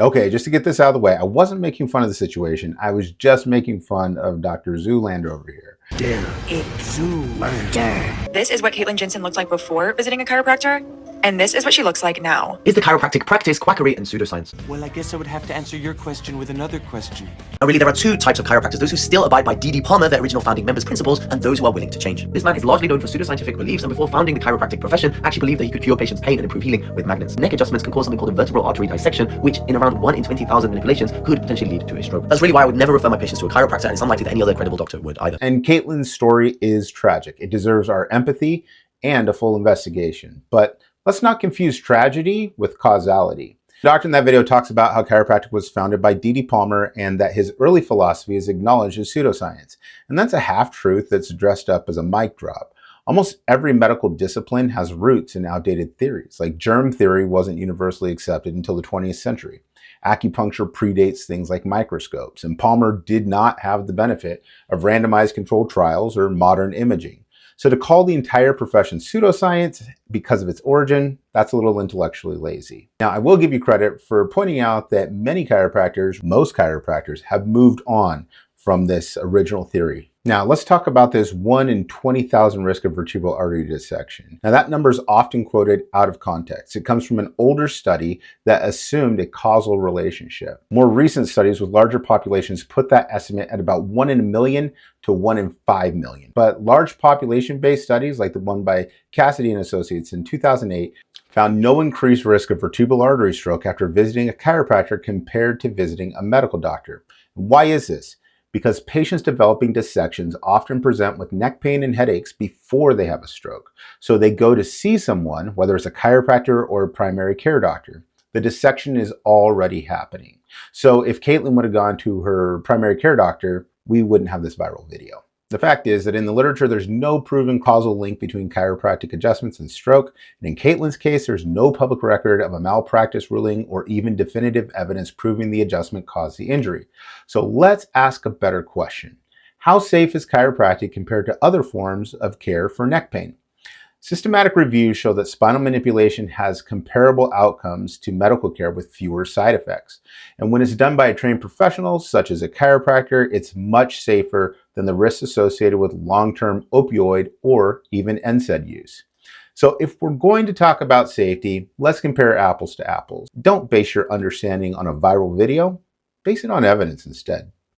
Okay, just to get this out of the way, I wasn't making fun of the situation. I was just making fun of Dr. Zoolander over here. It's Zoolander. This is what Caitlin Jensen looked like before visiting a chiropractor, and this is what she looks like now. Is the chiropractic practice quackery and pseudoscience? Well, I guess I would have to answer your question with another question. And really, there are two types of chiropractors: those who still abide by D.D. Palmer, their original founding member's principles, and those who are willing to change. This man is largely known for pseudoscientific beliefs, and before founding the chiropractic profession, actually believed that he could cure patients' pain and improve healing with magnets. Neck adjustments can cause something called a vertebral artery dissection, which, in around 1 in 20,000 manipulations, could potentially lead to a stroke. That's really why I would never refer my patients to a chiropractor, and it's unlikely that any other credible doctor would either. And Caitlin's story is tragic. It deserves our empathy and a full investigation. But let's not confuse tragedy with causality. The doctor in that video talks about how chiropractic was founded by D.D. Palmer and that his early philosophy is acknowledged as pseudoscience. And that's a half-truth that's dressed up as a mic drop. Almost every medical discipline has roots in outdated theories, like germ theory wasn't universally accepted until the 20th century. Acupuncture predates things like microscopes, and Palmer did not have the benefit of randomized controlled trials or modern imaging. So to call the entire profession pseudoscience because of its origin, that's a little intellectually lazy. Now, I will give you credit for pointing out that many chiropractors, most chiropractors, have moved on from this original theory. Now, let's talk about this 1 in 20,000 risk of vertebral artery dissection. Now, that number is often quoted out of context. It comes from an older study that assumed a causal relationship. More recent studies with larger populations put that estimate at about 1 in a million to 1 in 5 million. But large population-based studies, like the one by Cassidy and Associates in 2008, found no increased risk of vertebral artery stroke after visiting a chiropractor compared to visiting a medical doctor. Why is this? Because patients developing dissections often present with neck pain and headaches before they have a stroke. So they go to see someone, whether it's a chiropractor or a primary care doctor. The dissection is already happening. So if Caitlin would have gone to her primary care doctor, we wouldn't have this viral video. The fact is that in the literature, there's no proven causal link between chiropractic adjustments and stroke. And in Caitlin's case, there's no public record of a malpractice ruling or even definitive evidence proving the adjustment caused the injury. So let's ask a better question. How safe is chiropractic compared to other forms of care for neck pain? Systematic reviews show that spinal manipulation has comparable outcomes to medical care with fewer side effects. And when it's done by a trained professional, such as a chiropractor, it's much safer than the risks associated with long-term opioid or even NSAID use. So if we're going to talk about safety, let's compare apples to apples. Don't base your understanding on a viral video, base it on evidence instead.